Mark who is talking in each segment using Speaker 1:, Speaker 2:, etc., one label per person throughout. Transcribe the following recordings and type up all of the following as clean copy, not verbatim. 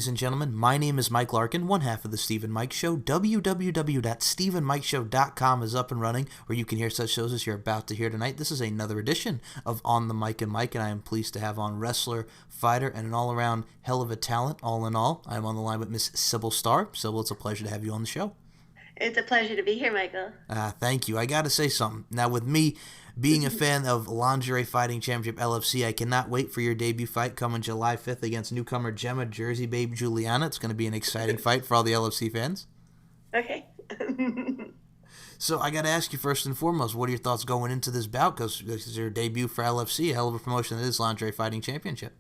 Speaker 1: ladies and gentlemen. My name is Mike Larkin, one half of the Steve and Mike Show. www.steveandmikeshow.com is up and running, where you can hear such shows as you're about to hear tonight. This is another edition of On the Mike and Mike, and I am pleased to have on wrestler, fighter, and an all-around hell of a talent. All in all, I am on the line with Miss Sybil Starr. Sybil, it's a pleasure to have you on the show.
Speaker 2: It's a pleasure to be here, Michael.
Speaker 1: Thank you. I got to say something. Now, with me being a fan of Lingerie Fighting Championship LFC, I cannot wait for your debut fight coming July 5th against newcomer Gemma Jersey Babe Juliana. It's going to be an exciting fight for all the LFC fans.
Speaker 2: Okay.
Speaker 1: So I got to ask you first and foremost, what are your thoughts going into this bout? Because this is your debut for LFC, a hell of a promotion that is Lingerie Fighting Championship.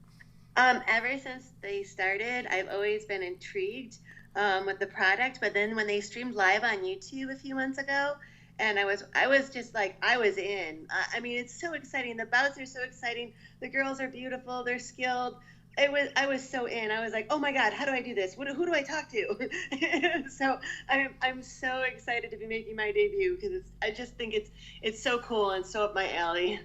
Speaker 2: Ever since they started, I've always been intrigued with the product, but then when they streamed live on YouTube a few months ago, and I was just like, I was in. I mean, it's so exciting. The bouts are so exciting. The girls are beautiful. They're skilled. I was so in. I was like, oh my God, how do I do this? Who do I talk to? So I'm so excited to be making my debut because I just think it's so cool and so up my alley.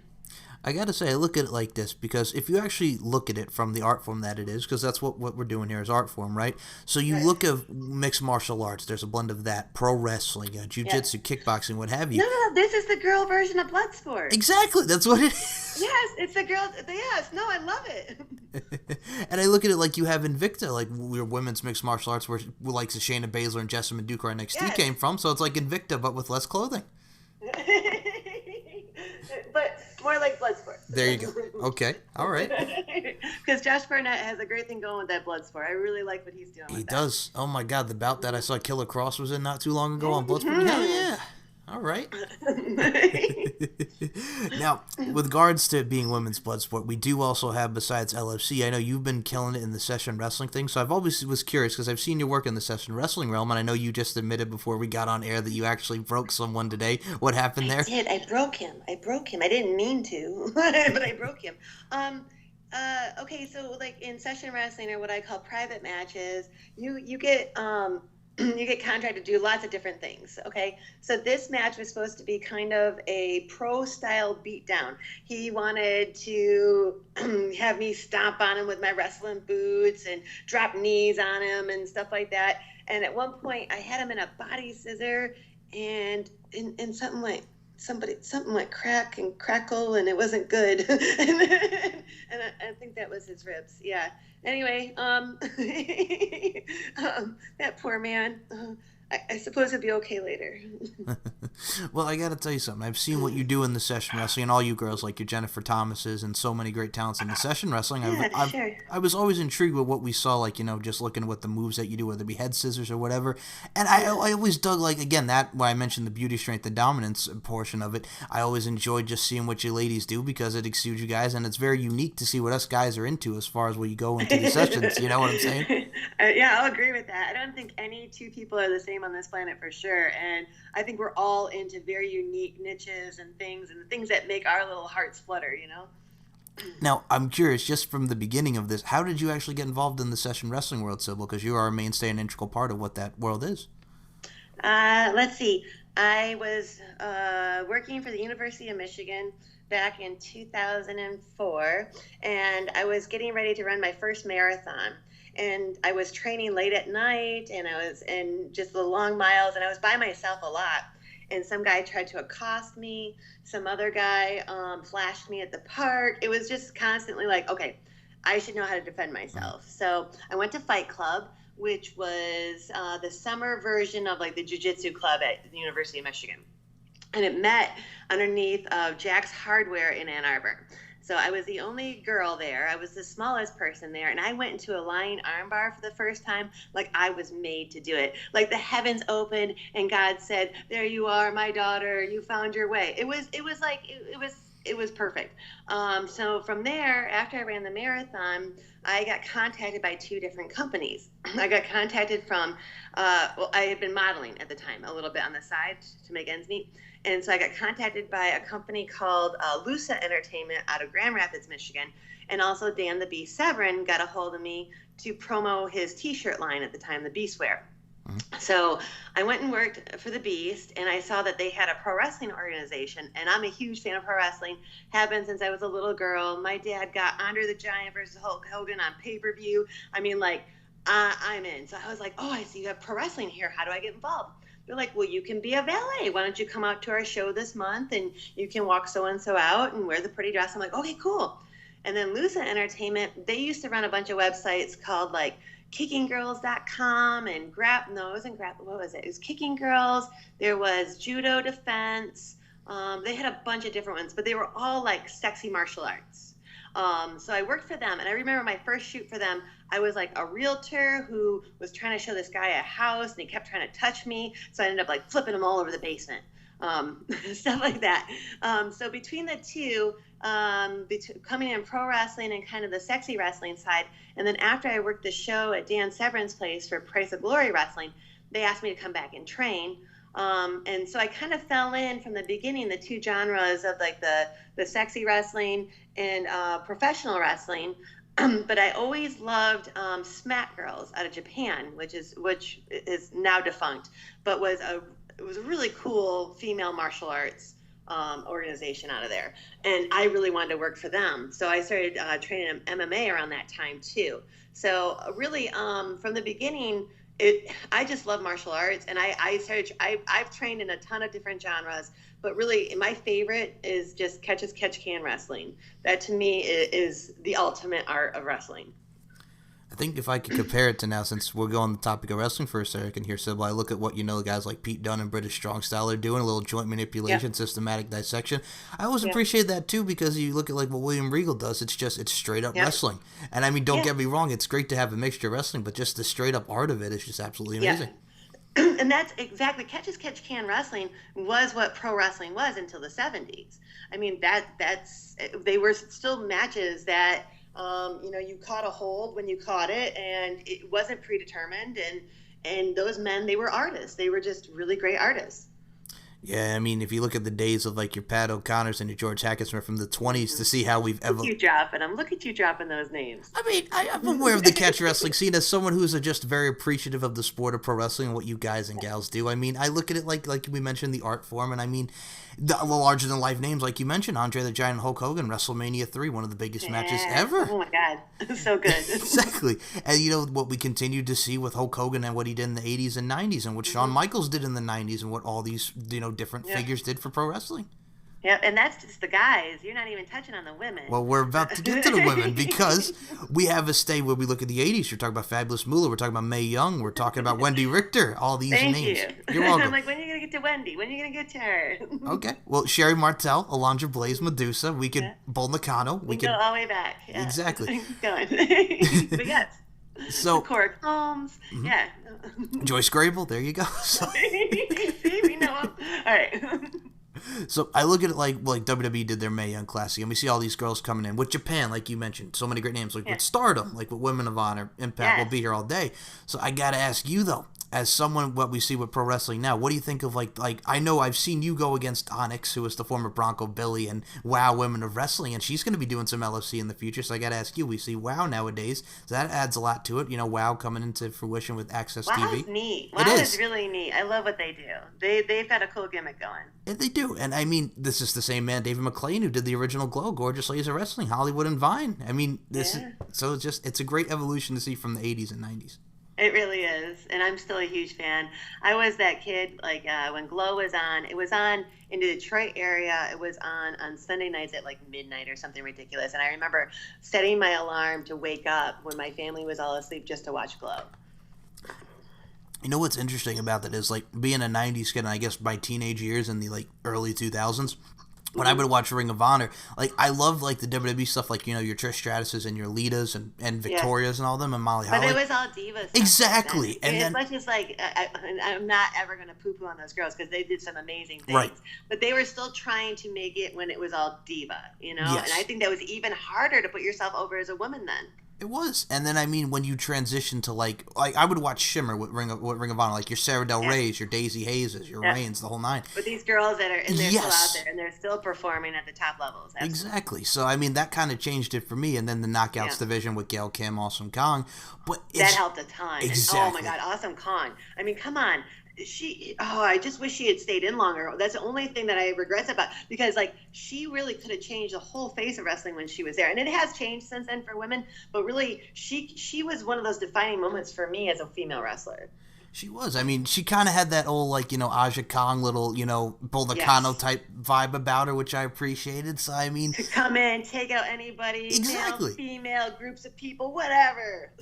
Speaker 1: I gotta say, I look at it like this, because if you actually look at it from the art form that it is, because that's what we're doing here is art form, right? So you look at mixed martial arts, there's a blend of that, pro wrestling, jiu-jitsu, kickboxing, what have you.
Speaker 2: No, this is the girl version of Bloodsport.
Speaker 1: Exactly, that's what it is.
Speaker 2: Yes, it's the girl, yes, no, I love it.
Speaker 1: And I look at it like you have Invicta, like your women's mixed martial arts, where like Shayna Baszler and Jessamine Duke or NXT came from, so it's like Invicta, but with less clothing.
Speaker 2: But more like Bloodsport.
Speaker 1: There you go. Okay. All right.
Speaker 2: Because Josh Barnett has a great thing going with that Bloodsport. I really like what he's doing with that.
Speaker 1: He does. Oh, my God. The bout that I saw Killer Cross was in not too long ago on Bloodsport. Hell yeah. All right. Now, with regards to being women's blood sport, we do also have, besides LFC, I know you've been killing it in the session wrestling thing, so I've always was curious because I've seen your work in the session wrestling realm, and I know you just admitted before we got on air that you actually broke someone today. What happened there?
Speaker 2: I did. I broke him. I didn't mean to, but I broke him. Okay, so like in session wrestling, or what I call private matches, you get you get contracted to do lots of different things, okay? So this match was supposed to be kind of a pro-style beatdown. He wanted to have me stomp on him with my wrestling boots and drop knees on him and stuff like that. And at one point, I had him in a body scissor, and something went crack and crackle, and it wasn't good. and I think that was his ribs. Yeah. Anyway, that poor man. I suppose he'll be okay later.
Speaker 1: Well, I got to tell you something. I've seen what you do in the session wrestling, and all you girls like your Jennifer Thomases and so many great talents in the session wrestling.
Speaker 2: Sure.
Speaker 1: I was always intrigued with what we saw, like, just looking at what the moves that you do, whether it be head scissors or whatever. And I always dug, like, again, that why I mentioned the beauty, strength, the dominance portion of it. I always enjoyed just seeing what you ladies do because it exudes you guys, and it's very unique to see what us guys are into as far as when you go into the sessions. You know what I'm saying?
Speaker 2: Yeah, I'll agree with that. I don't think any two people are the same on this planet for sure, and I think we're all into very unique niches and things that make our little hearts flutter,
Speaker 1: Now, I'm curious, just from the beginning of this, how did you actually get involved in the session wrestling world, Sybil? Because you are a mainstay and integral part of what that world is.
Speaker 2: Let's see. I was working for the University of Michigan back in 2004, and I was getting ready to run my first marathon. And I was training late at night, and I was in just the long miles, and I was by myself a lot. And some guy tried to accost me. Some other guy flashed me at the park. It was just constantly like, okay, I should know how to defend myself. So I went to Fight Club, which was the summer version of like the jiu-jitsu club at the University of Michigan. And it met underneath Jack's Hardware in Ann Arbor. So I was the only girl there. I was the smallest person there. And I went into a lying armbar for the first time like I was made to do it. Like the heavens opened and God said, there you are, my daughter. You found your way. It was perfect. So from there, after I ran the marathon, I got contacted by two different companies. I got contacted from, I had been modeling at the time a little bit on the side to make ends meet. And so I got contacted by a company called Lusa Entertainment out of Grand Rapids, Michigan. And also Dan the Beast Severin got a hold of me to promo his T-shirt line at the time, the Beastwear. So I went and worked for the Beast, and I saw that they had a pro wrestling organization, and I'm a huge fan of pro wrestling. Have been since I was a little girl. My dad got Andre the Giant versus Hulk Hogan on pay-per-view. I mean, like, I'm in. So I was like, oh, I see you have pro wrestling here. How do I get involved? They're like, well, you can be a valet. Why don't you come out to our show this month and you can walk so and so out and wear the pretty dress? I'm like, okay, cool. And then Lusa Entertainment, they used to run a bunch of websites called like kickinggirls.com and no, it wasn't what was it? It was Kicking Girls. There was Judo Defense. They had a bunch of different ones, but they were all like sexy martial arts. So I worked for them, and I remember my first shoot for them, I was like a realtor who was trying to show this guy a house, and he kept trying to touch me, so I ended up like flipping him all over the basement, stuff like that. So between the two, coming in pro wrestling and kind of the sexy wrestling side, and then after I worked the show at Dan Severin's place for Price of Glory Wrestling, they asked me to come back and train. And so I kind of fell in from the beginning, the two genres of like the sexy wrestling and professional wrestling. But I always loved Smack Girls out of Japan, which is now defunct, but it was a really cool female martial arts organization out of there. And I really wanted to work for them. So I started training MMA around that time too. So really from the beginning, I just love martial arts, and I've trained in a ton of different genres, but really my favorite is just catch-as-catch-can wrestling. That to me is the ultimate art of wrestling.
Speaker 1: I think if I could compare it to now, since we're going on the topic of wrestling for a second here, Sybil, I look at what guys like Pete Dunne and British Strong Style are doing, a little joint manipulation, systematic dissection. I always appreciate that too, because you look at like what William Regal does, it's straight up wrestling. And I mean, don't get me wrong, it's great to have a mixture of wrestling, but just the straight up art of it is just absolutely amazing.
Speaker 2: And that's exactly, catch-as-catch-can wrestling was what pro wrestling was until the 70s. I mean, they were still matches that you caught a hold when you caught it, and it wasn't predetermined. And those men, they were artists. They were just really great artists.
Speaker 1: Yeah, I mean, if you look at the days of like your Pat O'Connors and your George Hackett's from the 20s to see how we've ever.
Speaker 2: Look at you dropping those names.
Speaker 1: I mean, I'm aware of the catch wrestling scene as someone who's just very appreciative of the sport of pro wrestling and what you guys and gals do. I mean, I look at it like we mentioned, the art form, and I mean, the larger than life names like you mentioned, Andre the Giant, Hulk Hogan, WrestleMania 3, one of the biggest matches ever.
Speaker 2: Oh my God, so good.
Speaker 1: Exactly. And what we continued to see with Hulk Hogan and what he did in the 80s and 90s, and what Shawn Michaels did in the 90s, and what all these different figures did for pro wrestling.
Speaker 2: Yeah, and that's just the guys. You're not even touching on the women.
Speaker 1: Well, we're about to get to the women, because we have a stay where we look at the 80s. You're talking about Fabulous Moolah. We're talking about Mae Young. We're talking about Wendy Richter. All these names.
Speaker 2: Thank you.
Speaker 1: You're welcome.
Speaker 2: I'm like, when are you going to get to Wendy? When are you going to get to her?
Speaker 1: Okay. Well, Sherry Martel, Alondra Blaze, Medusa. We could Bull Nakano.
Speaker 2: We could go all the way back. Yeah.
Speaker 1: Exactly.
Speaker 2: Keep going. But yes.
Speaker 1: So
Speaker 2: Cora Combs. Yeah.
Speaker 1: Joyce Grable. There you go. So.
Speaker 2: See, we know them. All right.
Speaker 1: So I look at it like WWE did their Mae Young Classic, and we see all these girls coming in with Japan, like you mentioned, so many great names, like with Stardom, like with Women of Honor, Impact will be here all day. So I gotta ask you though, as someone what we see with pro wrestling now, what do you think of like I know I've seen you go against Onyx, who is the former Bronco Billy, and WoW Women of Wrestling, and she's going to be doing some LFC in the future. So I got to ask you, we see WoW nowadays, so that adds a lot to it. WoW coming into fruition with Access TV.
Speaker 2: WoW is neat. WoW is really neat. I love what they do. They've got a cool gimmick going.
Speaker 1: Yeah, they do, and I mean, this is the same man, David McLean, who did the original Glow, Gorgeous Ladies of Wrestling, Hollywood and Vine. I mean, this is so it's a great evolution to see from the 80s and 90s.
Speaker 2: It really is, and I'm still a huge fan. I was that kid, like, when Glow was on, it was on in the Detroit area. It was on Sunday nights at, like, midnight or something ridiculous. And I remember setting my alarm to wake up when my family was all asleep just to watch Glow.
Speaker 1: You know what's interesting about that is, like, being a 90s kid, and I guess my teenage years in the, like, early 2000s, when I would watch Ring of Honor, like, I love, like, the WWE stuff, like, your Trish Stratuses and your Litas and Victorias and all them, and Molly Holly.
Speaker 2: But it was all divas.
Speaker 1: Exactly. And
Speaker 2: as much as, like, I'm not ever going to poo-poo on those girls because they did some amazing things.
Speaker 1: Right.
Speaker 2: But they were still trying to make it when it was all diva,
Speaker 1: Yes.
Speaker 2: And I think that was even harder to put yourself over as a woman then.
Speaker 1: It was. And then, I mean, when you transition to, like I would watch Shimmer with Ring of Honor, like your Sarah Del Rey's, your Daisy Hayes's, your Reigns, the whole nine.
Speaker 2: But these girls that are in there still out there, and they're still performing at the top levels. Absolutely.
Speaker 1: Exactly. So, I mean, that kind of changed it for me. And then the Knockouts division with Gail Kim, Awesome Kong. But
Speaker 2: that helped a ton.
Speaker 1: Exactly.
Speaker 2: And, oh, my God, Awesome Kong. I mean, come on. I just wish she had stayed in longer. That's the only thing that I regret about, because like she really could have changed the whole face of wrestling when she was there, and it has changed since then for women. But really, she was one of those defining moments for me as a female wrestler.
Speaker 1: She was. I mean, she kind of had that old, like, Aja Kong little, Bull Nakano
Speaker 2: Yes.
Speaker 1: type vibe about her, which I appreciated. So, I mean,
Speaker 2: To come in, take out anybody, male,
Speaker 1: exactly.
Speaker 2: female, groups of people, whatever.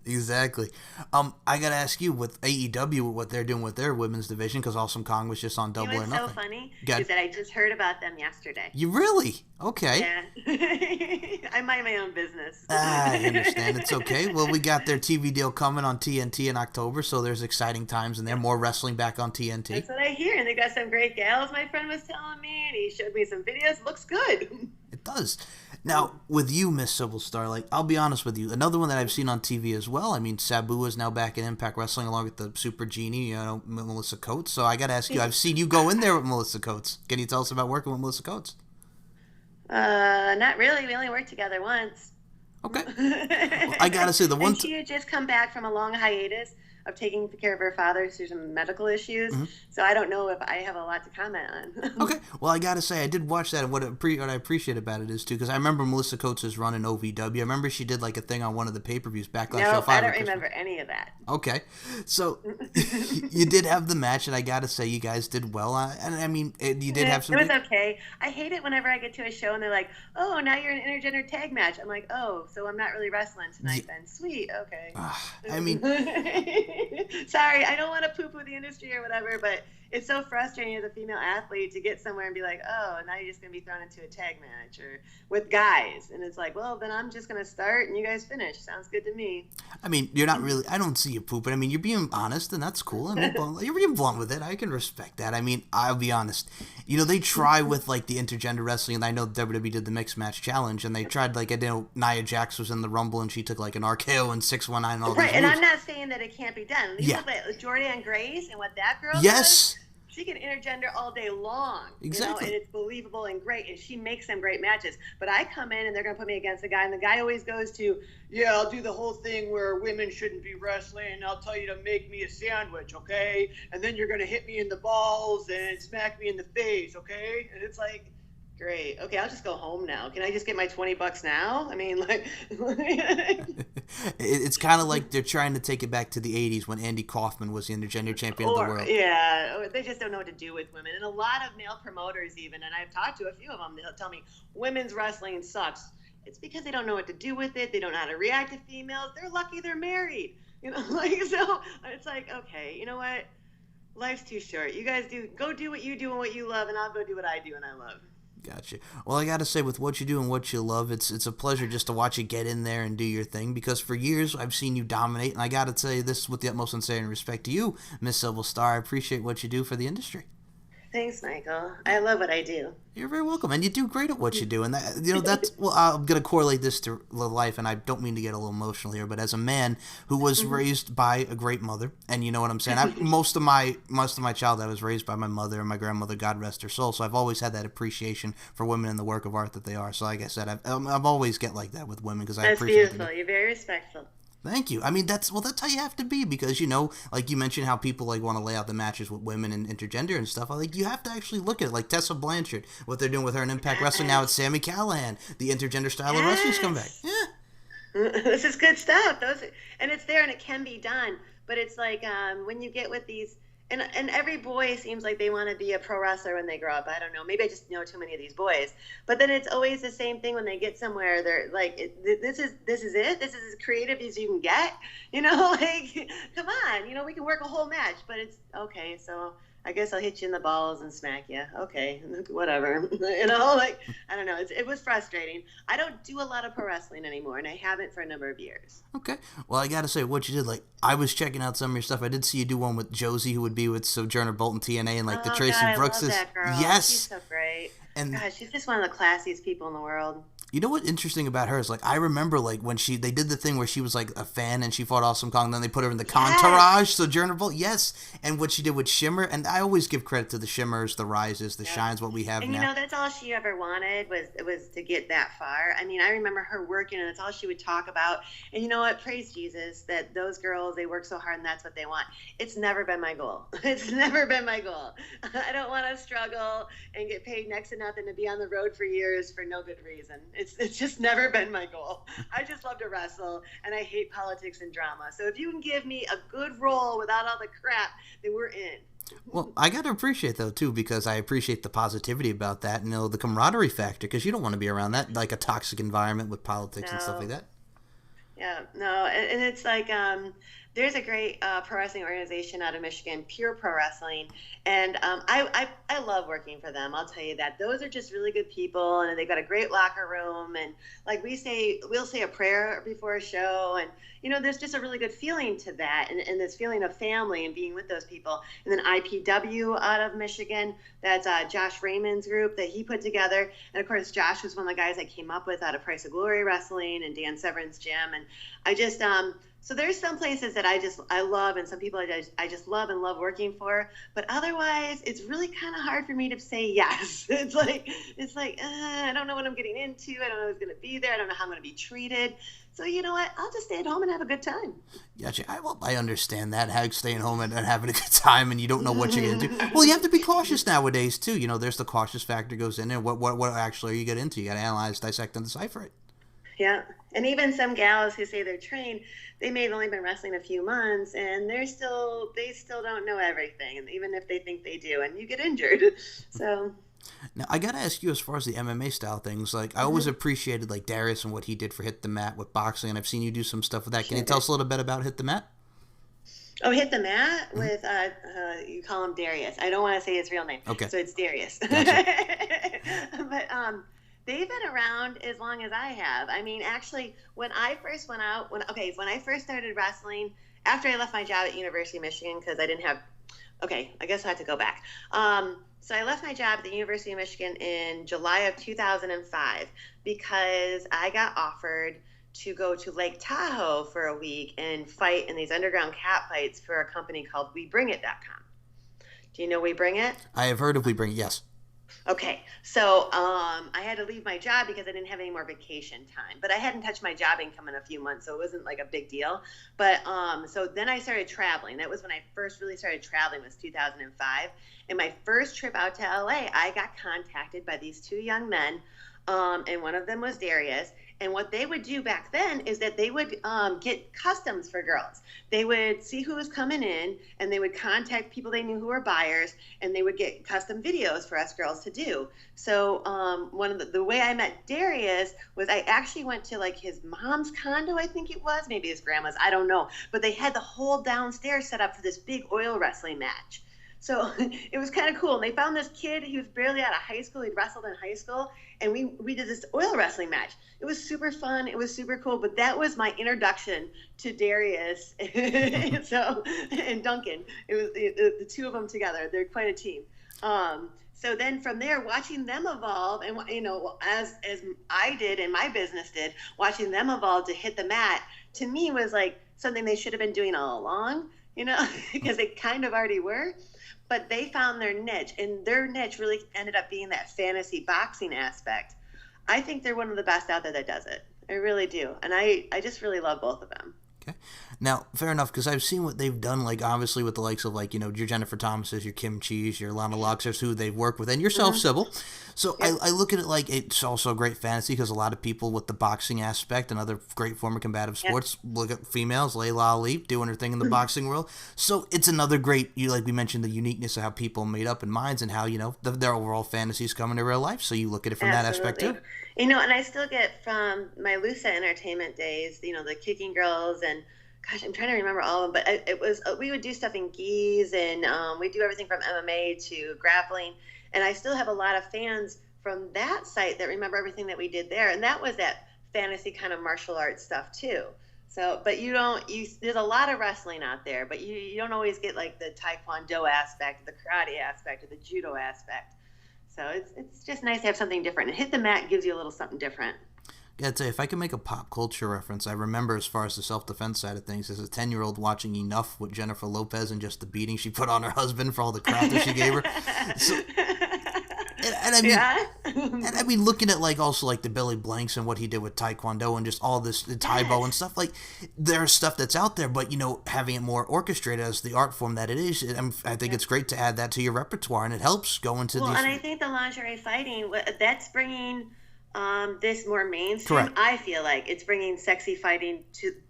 Speaker 1: Exactly. I got to ask you, with AEW, what they're doing with their women's division, because Awesome Kong was just on
Speaker 2: You know
Speaker 1: Double or
Speaker 2: what's so
Speaker 1: Nothing.
Speaker 2: funny
Speaker 1: Got,
Speaker 2: is that I just heard about them yesterday.
Speaker 1: you really? Okay.
Speaker 2: Yeah. I mind my own business.
Speaker 1: I understand. It's okay. Well, we got their TV deal coming on TNT in October, so there's exciting times, and they're more wrestling back on TNT.
Speaker 2: That's what I hear. And they got some great gals, my friend was telling me, and he showed me some videos. Looks good.
Speaker 1: It does. Now, with you, Miss Sybil Starr, like, I'll be honest with you, another one that I've seen on TV as well. I mean, Sabu is now back in Impact Wrestling along with the Super Genie, Melissa Coates. So I got to ask you, I've seen you go in there with Melissa Coates. Can you tell us about working with Melissa Coates?
Speaker 2: Not really. We only worked together once.
Speaker 1: Okay. Well, I got to say, the one...
Speaker 2: And she had just come back from a long hiatus of taking care of her father through some medical issues. So I don't know if I have a lot to comment on.
Speaker 1: Okay. Well, I got to say, I did watch that, and what I appreciate about it is, too, because I remember Melissa Coates' run in OVW. I remember she did, like, a thing on one of the pay-per-views, Backlash
Speaker 2: No,
Speaker 1: 05.
Speaker 2: I don't remember any of that.
Speaker 1: Okay. So, you did have the match, and I got to say, you guys did well. And, I mean, you did have some...
Speaker 2: It was okay. I hate it whenever I get to a show and they're like, oh, now you're an intergender tag match. I'm like, oh, so I'm not really wrestling tonight then. Sweet, okay.
Speaker 1: I mean...
Speaker 2: Sorry, I don't want to poo-poo the industry or whatever, but it's so frustrating as a female athlete to get somewhere and be like, oh, now you're just going to be thrown into a tag match or with guys. And it's like, well, then I'm just going to start and you guys finish. Sounds good to me.
Speaker 1: I mean, you're not really... I don't see you pooping. I mean, you're being honest, and that's cool. I mean, you're being blunt with it. I can respect that. I mean, I'll be honest. They try with, like, the intergender wrestling, and I know WWE did the Mixed Match Challenge, and they tried, like, I know Nia Jax was in the Rumble, and she took, like, an RKO and 619 and all these
Speaker 2: Right, and
Speaker 1: moves.
Speaker 2: I'm not saying that it can't be done. You
Speaker 1: Yeah.
Speaker 2: look at Jordan Grace and what that girl
Speaker 1: Yes.
Speaker 2: does. She can intergender all day long,
Speaker 1: Exactly.
Speaker 2: and it's believable and great, and she makes them great matches. But I come in and they're going to put me against a guy, and the guy always goes to, yeah, I'll do the whole thing where women shouldn't be wrestling. I'll tell you to make me a sandwich, okay? And then you're going to hit me in the balls and smack me in the face, okay? And it's like, great. Okay, I'll just go home now. Can I just get my $20 now? I mean, like...
Speaker 1: It's kind of like they're trying to take it back to the 80s when Andy Kaufman was the intergender champion of the world.
Speaker 2: Yeah, they just don't know what to do with women. And a lot of male promoters even, and I've talked to a few of them, they'll tell me, women's wrestling sucks. It's because they don't know what to do with it. They don't know how to react to females. They're lucky they're married. So it's like, okay, you know what? Life's too short. You guys go do what you do and what you love, and I'll go do what I do and I love.
Speaker 1: Gotcha. Well, I got to say, with what you do and what you love, it's a pleasure just to watch you get in there and do your thing, because for years I've seen you dominate, and I got to say this with the utmost sincerity and respect to you, Miss Sybil Starr. I appreciate what you do for the industry.
Speaker 2: Thanks, Michael. I love what I do.
Speaker 1: You're very welcome, and you do great at what you do, and that's well. I'm gonna correlate this to life, and I don't mean to get a little emotional here, but as a man who was raised by a great mother, and you know what I'm saying. Most of my childhood, I was raised by my mother and my grandmother, God rest her soul. So I've always had that appreciation for women in the work of art that they are. So like I said, I've always get like that with women because I appreciate it.
Speaker 2: That's beautiful. You're very respectful.
Speaker 1: Thank you. I mean, that's how you have to be, because, like you mentioned how people, like, want to lay out the matches with women and intergender and stuff. Like, you have to actually look at it. Like Tessa Blanchard, what they're doing with her in Impact Wrestling now. It's Sammy Callahan. The intergender style of wrestling's come back. Yeah.
Speaker 2: This is good stuff. And it's there and it can be done. But it's like when you get with these, and every boy seems like they want to be a pro wrestler when they grow up. I don't know. Maybe I just know too many of these boys. But then it's always the same thing when they get somewhere. They're like, this is it. This is as creative as you can get. Like, come on. We can work a whole match. But it's okay. So I guess I'll hit you in the balls and smack you. Okay, whatever. Like, I don't know. It was frustrating. I don't do a lot of pro wrestling anymore, and I haven't for a number of years.
Speaker 1: Okay. Well, I got to say, what you did, like, I was checking out some of your stuff. I did see you do one with Josie, who would be with Sojourner Bolton TNA, and, like, the Tracy
Speaker 2: God,
Speaker 1: Brookses.
Speaker 2: I love that girl.
Speaker 1: Yes.
Speaker 2: She's so great.
Speaker 1: And
Speaker 2: God, she's just one of the classiest people in the world.
Speaker 1: You know what's interesting about her is like I remember like when they did the thing where she was like a fan and she fought Awesome Kong, then they put her in the
Speaker 2: Yes.
Speaker 1: Contourage Sojourner Bolt, yes, and what she did with Shimmer, and I always give credit to the Shimmers, the Rises, the
Speaker 2: Yep.
Speaker 1: Shines, what we have
Speaker 2: And
Speaker 1: now.
Speaker 2: that's all she ever wanted was to get that far. I mean, I remember her working, and that's all she would talk about. And you know what? Praise Jesus that those girls they work so hard, and that's what they want. It's never been my goal. It's never been my goal. I don't want to struggle and get paid next to nothing to be on the road for years for no good reason. It's just never been my goal. I just love to wrestle, and I hate politics and drama. So if you can give me a good role without all the crap, then we're in.
Speaker 1: Well, I got to appreciate though too because I appreciate the positivity about that, and the camaraderie factor because you don't want to be around that like a toxic environment with politics and stuff like
Speaker 2: No.
Speaker 1: that.
Speaker 2: Yeah, no, and it's like there's a great pro wrestling organization out of Michigan, Pure Pro Wrestling, and I love working for them. I'll tell you that those are just really good people, and they got a great locker room, and like we'll say a prayer before a show, and there's just a really good feeling to that, and this feeling of family and being with those people. And then IPW out of Michigan, that's Josh Raymond's group that he put together, and of course Josh was one of the guys I came up with out of Price of Glory Wrestling and Dan Severin's gym, and I just so there's some places that I love, and some people I just love and love working for. But otherwise, it's really kind of hard for me to say yes. It's like I don't know what I'm getting into. I don't know who's going to be there. I don't know how I'm going to be treated. So you know what? I'll just stay at home and have a good time.
Speaker 1: Gotcha. I understand that, how staying home and having a good time, and you don't know what you're gonna do. Well, you have to be cautious nowadays too. There's the cautious factor goes in there. What actually are you get into? You got to analyze, dissect, and decipher it.
Speaker 2: Yeah. And even some gals who say they're trained, they may have only been wrestling a few months and they still don't know everything, and even if they think they do, and you get injured. So
Speaker 1: Now I gotta ask you, as far as the MMA style things, like I always
Speaker 2: mhm.
Speaker 1: appreciated like Darius and what he did for Hit the Mat with boxing, and I've seen you do some stuff with that. Can you
Speaker 2: Sure.
Speaker 1: tell us a little bit about Hit the Mat?
Speaker 2: Oh, hit the mat
Speaker 1: Hmm.
Speaker 2: with you call him Darius. I don't want to say his real name,
Speaker 1: Okay,
Speaker 2: so it's Darius.
Speaker 1: gotcha.
Speaker 2: But they've been around as long as I have. I mean, actually, when I first went out, when I first started wrestling after I left my job at University of Michigan because I didn't have. Okay, I guess I have to go back. So I left my job at the University of Michigan in July of 2005 because I got offered to go to Lake Tahoe for a week and fight in these underground cat fights for a company called WeBringIt.com. Do you know We Bring It?
Speaker 1: I have heard of We Bring It. Yes.
Speaker 2: Okay, so I had to leave my job because I didn't have any more vacation time. But I hadn't touched my job income in a few months, so it wasn't like a big deal. But so then I started traveling. That was when I first really started traveling, was 2005. And my first trip out to LA, I got contacted by these two young men, and one of them was Darius. And what they would do back then is that they would get customs for girls. They would see who was coming in, and they would contact people they knew who were buyers, and they would get custom videos for us girls to do. So one of the way I met Darius was I actually went to like his mom's condo, I think it was, maybe his grandma's, I don't know. But they had the whole downstairs set up for this big oil wrestling match. So it was kind of cool. And they found this kid. He was barely out of high school. He'd wrestled in high school. And we did this oil wrestling match. It was super fun. It was super cool. But that was my introduction to Darius and Duncan. It was the two of them together. They're quite a team. So then from there, watching them evolve, and as I did and my business did, watching them evolve to hit the mat, to me was like something they should have been doing all along, because they kind of already were. But they found their niche, and their niche really ended up being that fantasy boxing aspect. I think they're one of the best out there that does it. I really do. And I just really love both of them.
Speaker 1: Okay. Now, fair enough, because I've seen what they've done, like, obviously, with the likes of, like, your Jennifer Thomases, your Kim Cheese, your Lana Luxers, who they've worked with, and yourself,
Speaker 2: Mm-hmm.
Speaker 1: Sybil. So
Speaker 2: Yep.
Speaker 1: I look at it like it's also a great fantasy because a lot of people with the boxing aspect and other great form of combative
Speaker 2: Yep.
Speaker 1: sports look at females, Layla Ali, doing her thing in the boxing world. So it's another great, like we mentioned, the uniqueness of how people made up in minds and how, their overall fantasies come into real life. So you look at it from that aspect,
Speaker 2: Absolutely.
Speaker 1: too.
Speaker 2: And I still get from my Lusa Entertainment days, the Kicking Girls, and gosh, I'm trying to remember all of them, but it was, we would do stuff in gis, and we do everything from MMA to grappling. And I still have a lot of fans from that site that remember everything that we did there. And that was that fantasy kind of martial arts stuff too. So, but there's a lot of wrestling out there, but you don't always get like the Taekwondo aspect, the karate aspect, or the judo aspect. So it's just nice to have something different. And hit the mat gives you a little something different.
Speaker 1: Yeah, I'd say if I can make a pop culture reference, I remember as far as the self-defense side of things, as a 10-year-old watching Enough with Jennifer Lopez and just the beating she put on her husband for all the crap that she gave her. So, and I mean,
Speaker 2: Yeah.
Speaker 1: and I mean, looking at like also like the Billy Blanks and what he did with Taekwondo and just all this the Taibo and stuff, like there's stuff that's out there, but having it more orchestrated as the art form that it is, I think it's great to add that to your repertoire, and it helps go into
Speaker 2: Well,
Speaker 1: these.
Speaker 2: and I think the lingerie fighting, that's bringing this more mainstream.
Speaker 1: Correct.
Speaker 2: I feel like it's bringing sexy fighting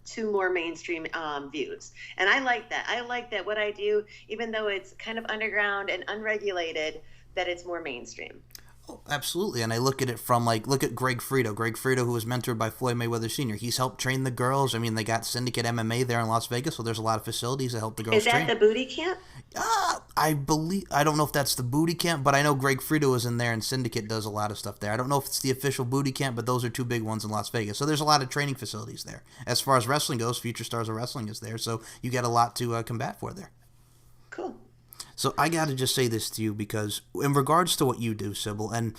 Speaker 2: to more mainstream views. And I like that. I like that what I do, even though it's kind of underground and unregulated, that it's more mainstream.
Speaker 1: Oh, absolutely, and I look at it from look at Greg Frito. Greg Frito, who was mentored by Floyd Mayweather Sr. He's helped train the girls. I mean, they got Syndicate MMA there in Las Vegas, so there's a lot of facilities that help the girls
Speaker 2: Is that
Speaker 1: train.
Speaker 2: the booty camp?
Speaker 1: I don't know if that's the booty camp, but I know Greg Frito is in there, and Syndicate does a lot of stuff there. I don't know if it's the official booty camp, but those are two big ones in Las Vegas. So there's a lot of training facilities there. As far as wrestling goes, Future Stars of Wrestling is there, so you get a lot to combat for there.
Speaker 2: Cool.
Speaker 1: So I got to just say this to you because in regards to what you do, Sybil, and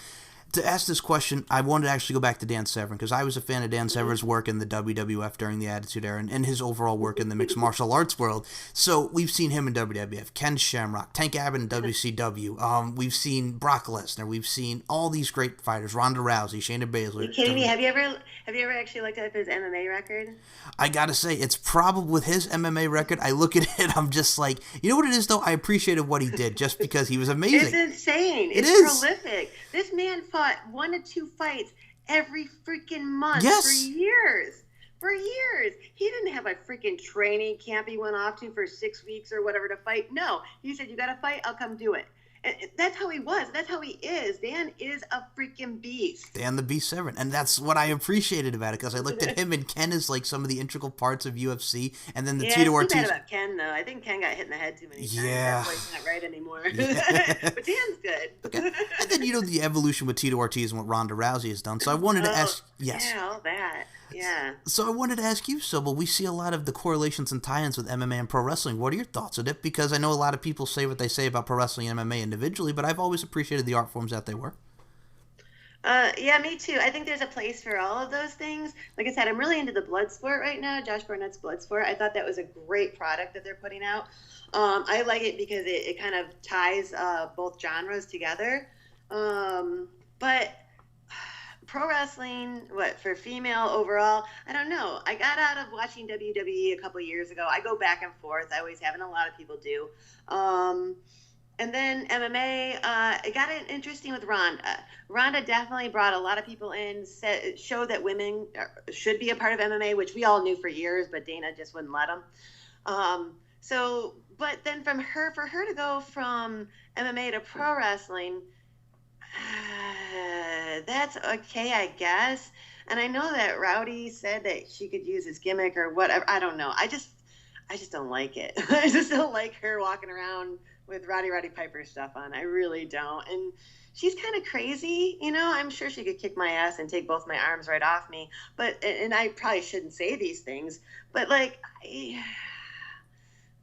Speaker 1: to ask this question, I wanted to actually go back to Dan Severn because I was a fan of Dan Severn's work in the WWF during the Attitude Era and his overall work in the mixed martial arts world. So we've seen him in WWF, Ken Shamrock, Tank Abbott in WCW. We've seen Brock Lesnar. We've seen all these great fighters: Ronda Rousey, Shayna Baszler.
Speaker 2: Are you kidding me? Have you ever actually looked at his MMA record?
Speaker 1: I gotta say, it's probably with his MMA record. I look at it, I'm just like, you know what it is though? I appreciated what he did just because he was amazing.
Speaker 2: It's insane.
Speaker 1: It
Speaker 2: It's
Speaker 1: is
Speaker 2: prolific. This man fought 1 to 2 fights every freaking month
Speaker 1: Yes.
Speaker 2: for years. For years. He didn't have a freaking training camp he went off to for 6 weeks or whatever to fight. No. He said, you got to fight, I'll come do it. And that's how he was. That's how he is. Dan is a freaking beast.
Speaker 1: Dan the Beast Severn, and that's what I appreciated about it because I looked at him and Ken as like some of the integral parts of UFC, and then the Tito
Speaker 2: It's too bad
Speaker 1: Ortiz.
Speaker 2: about Ken though. I think Ken got hit in the head too many times.
Speaker 1: Yeah.
Speaker 2: That boy's not right anymore.
Speaker 1: Yeah.
Speaker 2: But Dan's good.
Speaker 1: Okay. And then the evolution with Tito Ortiz and what Ronda Rousey has done. So I wanted to ask, yes.
Speaker 2: Yeah, all that. Yeah.
Speaker 1: So I wanted to ask you, Sybil, we see a lot of the correlations and tie-ins with MMA and pro wrestling. What are your thoughts on it? Because I know a lot of people say what they say about pro wrestling and MMA individually, but I've always appreciated the art forms that they were.
Speaker 2: Yeah, me too. I think there's a place for all of those things. Like I said, I'm really into the Bloodsport right now, Josh Barnett's Bloodsport. I thought that was a great product that they're putting out. I like it because it kind of ties both genres together. But pro wrestling, for female overall, I don't know. I got out of watching WWE a couple years ago. I go back and forth. I always have, and a lot of people do. And then MMA, it got interesting with Ronda. Ronda definitely brought a lot of people in, showed that women should be a part of MMA, which we all knew for years, but Dana just wouldn't let them. But then for her to go from MMA to pro wrestling, that's okay, I guess. And I know that Rowdy said that she could use his gimmick or whatever. I don't know. I just don't like it. I just don't like her walking around with Roddy Piper stuff on. I really don't. And she's kind of crazy, I'm sure she could kick my ass and take both my arms right off me. And I probably shouldn't say these things, but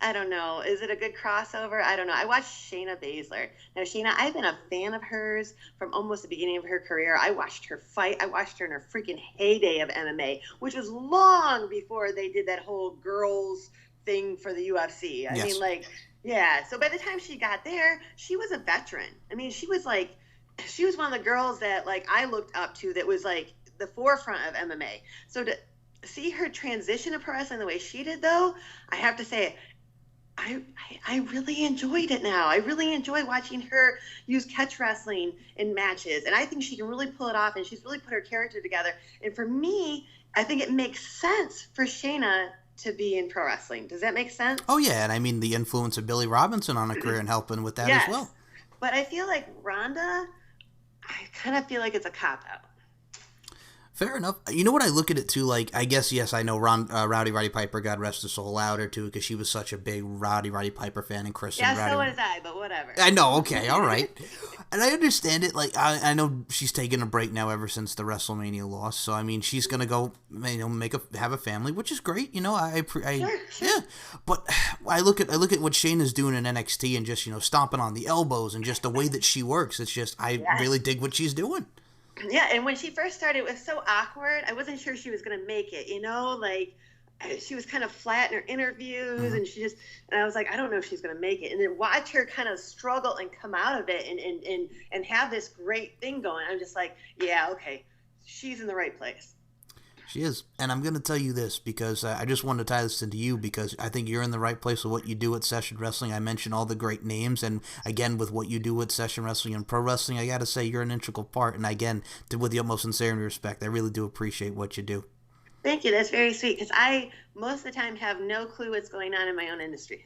Speaker 2: I don't know. Is it a good crossover? I don't know. I watched Shayna Baszler. Now, Shayna, I've been a fan of hers from almost the beginning of her career. I watched her fight. I watched her in her freaking heyday of MMA, which was long before they did that whole girls thing for the UFC. I mean, yeah. So by the time she got there, she was a veteran. I mean, she was one of the girls that I looked up to that was the forefront of MMA. So to see her transition to pro wrestling the way she did, though, I have to say, I really enjoyed it now. I really enjoy watching her use catch wrestling in matches. And I think she can really pull it off, and she's really put her character together. And for me, I think it makes sense for Shayna to be in pro wrestling. Does that make sense?
Speaker 1: Oh, yeah. And I mean, the influence of Billy Robinson on her career and helping with that as well.
Speaker 2: But I feel like Ronda, I kind of feel like it's a cop-out.
Speaker 1: Fair enough. You know what I look at it too, I guess, yes, I know Rowdy Piper, God rest his soul, louder too, because she was such a big Rowdy Piper fan, and Chris.
Speaker 2: Yeah,
Speaker 1: and Rowdy.
Speaker 2: so was I, but whatever.
Speaker 1: I know, okay, all right. And I understand it. Like I know she's taking a break now ever since the WrestleMania loss. So I mean, she's gonna go, have a family, which is great.
Speaker 2: Sure.
Speaker 1: Yeah. But I look at what Shayna's doing in NXT and just stomping on the elbows and just the way that she works. It's just I really dig what she's doing.
Speaker 2: Yeah, and when she first started, it was so awkward. I wasn't sure she was gonna make it. Like she was kind of flat in her interviews, and and I was like, I don't know if she's going to make it. And then watch her kind of struggle and come out of it and have this great thing going. I'm just like, yeah, okay, she's in the right place.
Speaker 1: She is. And I'm going to tell you this because I just wanted to tie this into you because I think you're in the right place with what you do at Session Wrestling. I mentioned all the great names, and again, with what you do with Session Wrestling and Pro Wrestling, I got to say you're an integral part. And again, with the utmost sincerity and respect, I really do appreciate what you do.
Speaker 2: Thank you. That's very sweet because I, most of the time, have no clue what's going on in my own industry.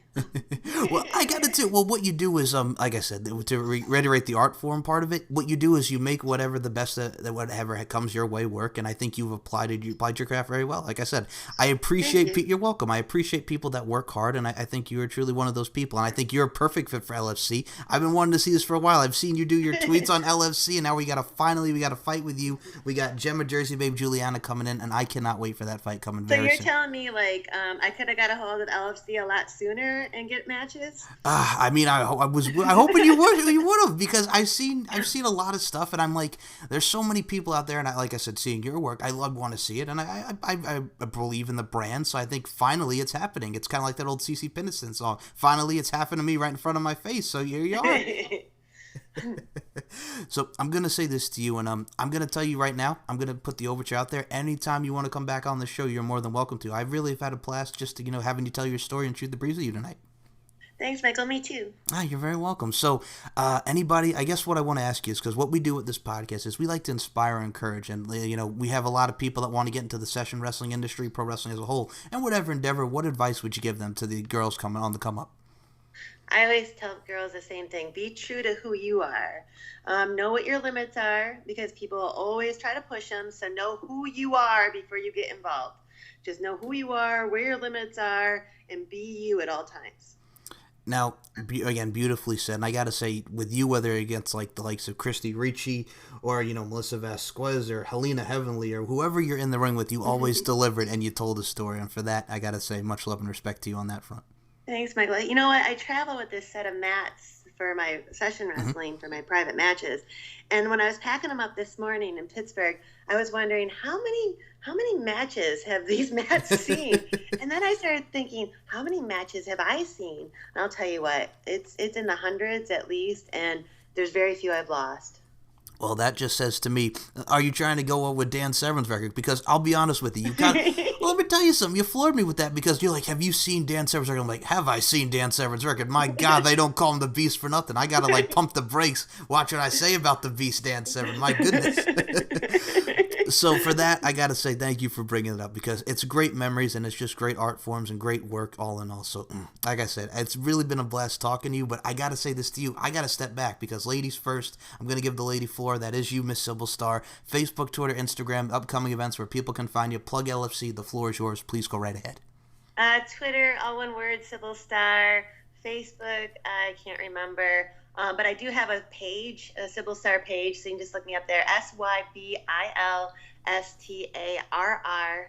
Speaker 1: Well, I got it too. Well, what you do is, like I said, to reiterate the art form part of it, what you do is you make whatever the best that whatever comes your way work, and I think you've applied your craft very well. Like I said, I appreciate you're welcome. I appreciate people that work hard, and I think you are truly one of those people. And I think you're a perfect fit for LFC. I've been wanting to see this for a while. I've seen you do your tweets on LFC, and now we got to fight with you. We got Gemma Jersey Babe Juliana coming in, and I cannot wait for that fight coming very soon.
Speaker 2: So you're telling me I could have got a hold of LFC a lot sooner and get matches?
Speaker 1: I mean, I hoping you would have because I've seen a lot of stuff, and I'm like, there's so many people out there, and like I said, seeing your work, I want to see it, and I believe in the brand, so I think finally it's happening. It's kind of like that old CeCe Peniston song. Finally, it's happened to me right in front of my face. So here you are. So I'm going to say this to you, and I'm going to tell you right now, I'm going to put the overture out there. Anytime you want to come back on the show, you're more than welcome to. I really have had a blast just to, having you tell your story and shoot the breeze with you tonight.
Speaker 2: Thanks, Michael. Me too.
Speaker 1: You're very welcome. So anybody, I guess what I want to ask you is, because what we do with this podcast is we like to inspire and encourage, and we have a lot of people that want to get into the session wrestling industry, pro wrestling as a whole, and whatever endeavor. What advice would you give them to the girls coming on the come up?
Speaker 2: I always tell girls the same thing. Be true to who you are. Know what your limits are, because people will always try to push them. So know who you are before you get involved. Just know who you are, where your limits are, and be you at all times.
Speaker 1: Now, again, beautifully said. And I got to say, with you, whether against like the likes of Christy Ricci or, Melissa Vasquez or Helena Heavenly or whoever you're in the ring with, you always delivered and you told a story. And for that, I got to say much love and respect to you on that front.
Speaker 2: Thanks, Michael. You know what? I travel with this set of mats for my session wrestling, for my private matches. And when I was packing them up this morning in Pittsburgh, I was wondering how many matches have these mats seen? And then I started thinking, how many matches have I seen? And I'll tell you what, it's in the hundreds at least, and there's very few I've lost.
Speaker 1: Well, that just says to me, are you trying to go with Dan Severn's record? Because I'll be honest with you, well, let me tell you something. You floored me with that because you're like, have you seen Dan Severn's record? I'm like, have I seen Dan Severn's record? My God, they don't call him the Beast for nothing. I got to pump the brakes. Watch what I say about the Beast, Dan Severn. My goodness. So for that, I got to say thank you for bringing it up because it's great memories and it's just great art forms and great work all in all. So like I said, it's really been a blast talking to you, but I got to say this to you. I got to step back because ladies first. I'm going to give the lady floor. That is you, Miss Sybil Starr. Facebook, Twitter, Instagram, upcoming events where people can find you. Plug LFC. The floor is yours. Please go right ahead.
Speaker 2: Twitter, all one word, Sybil Starr. Facebook, I can't remember. But I do have a page, a Sybil Starr page, so you can just look me up there, SYBILSTARR.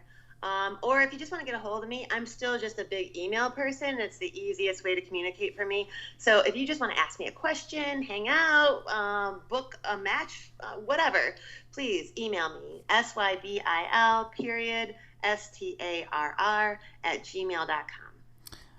Speaker 2: Or if you just want to get a hold of me, I'm still just a big email person. It's the easiest way to communicate for me. So if you just want to ask me a question, hang out, book a match, whatever, please email me, SYBIL.STARR@gmail.com.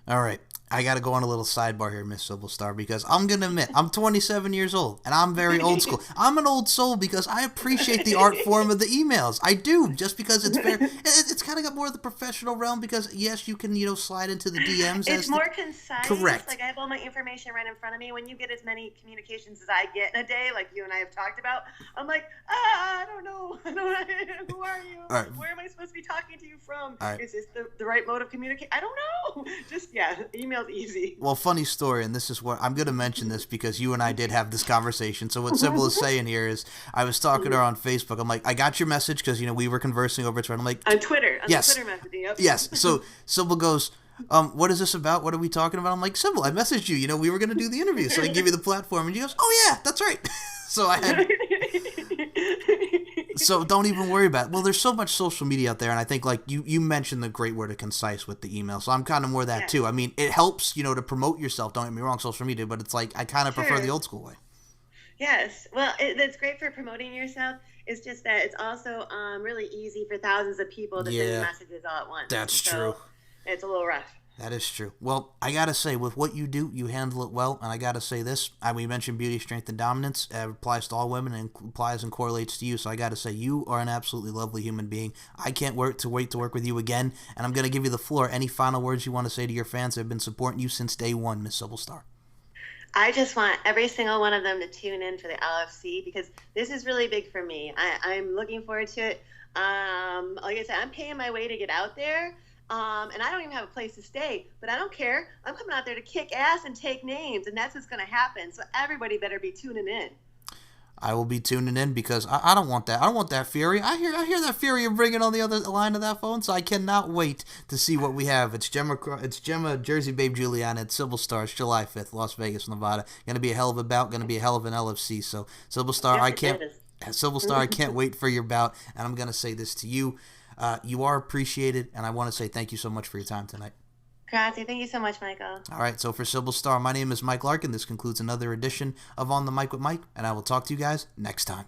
Speaker 1: All right. I got to go on a little sidebar here, Miss Sybil Starr, because I'm going to admit, I'm 27 years old, and I'm very old school. I'm an old soul because I appreciate the art form of the emails. I do, just because it's kind of got more of the professional realm because, yes, you can, slide into the DMs.
Speaker 2: It's more concise.
Speaker 1: Correct.
Speaker 2: Like, I have all my information right in front of me. When you get as many communications as I get in a day, like you and I have talked about, I'm like, I don't know. Who are you?
Speaker 1: All right.
Speaker 2: Where am I supposed to be talking to you from?
Speaker 1: All right.
Speaker 2: Is this the right mode of communication? I don't know. Just, email easy.
Speaker 1: Well, funny story, and this is what I'm going to mention this because you and I did have this conversation. So what Sybil is saying here is, I was talking to her on Facebook. I'm like, I got your message because we were conversing over Twitter. I'm like,
Speaker 2: on Twitter,
Speaker 1: yes,
Speaker 2: the Twitter messaging. Yep.
Speaker 1: Yes. So Sybil goes, what is this about? What are we talking about? I'm like, Sybil, I messaged you. We were going to do the interview, so I give you the platform, and she goes, oh yeah, that's right. So I had so don't even worry about it. Well, there's so much social media out there, and I think like you mentioned the great word of concise with the email. So I'm kind of more that
Speaker 2: Yeah.
Speaker 1: too. I mean, it helps, to promote yourself. Don't get me wrong, social media, but it's like I kind of prefer the
Speaker 2: Sure.
Speaker 1: old school way.
Speaker 2: Yes. Well, it's great for promoting yourself. It's just that it's also really easy for thousands of people to send you
Speaker 1: Yeah,
Speaker 2: messages all at once.
Speaker 1: that's true.
Speaker 2: So it's a little rough.
Speaker 1: That is true. Well, I gotta say, with what you do, you handle it well, and I gotta say this. We mentioned beauty, strength, and dominance. It applies to all women and applies and correlates to you. So I gotta say, you are an absolutely lovely human being. I can't wait to work with you again, and I'm gonna give you the floor. Any final words you want to say to your fans that have been supporting you since day one, Miss Sybil Starr?
Speaker 2: I just want every single one of them to tune in for the LFC because this is really big for me. I'm looking forward to it. Like I said, I'm paying my way to get out there. And I don't even have a place to stay, but I don't care. I'm coming out there to kick ass and take names, and that's what's going to happen. So everybody better be tuning in.
Speaker 1: I will be tuning in because I don't want that. I don't want that fury. I hear that fury you're bringing on the other line of that phone. So I cannot wait to see what we have. It's Gemma, Jersey Babe Juliana at Sybil Starr. It's July 5th, Las Vegas, Nevada. Going to be a hell of a bout. Going to be a hell of an LFC. So Sybil Starr,
Speaker 2: Yes, it is.
Speaker 1: Sybil Starr, I can't wait for your bout. And I'm going to say this to you. You are appreciated, and I want to say thank you so much for your time tonight.
Speaker 2: Grazie. Thank you so much, Michael.
Speaker 1: All right, so for Sybil Starr, my name is Mike Larkin. This concludes another edition of On the Mic with Mike, and I will talk to you guys next time.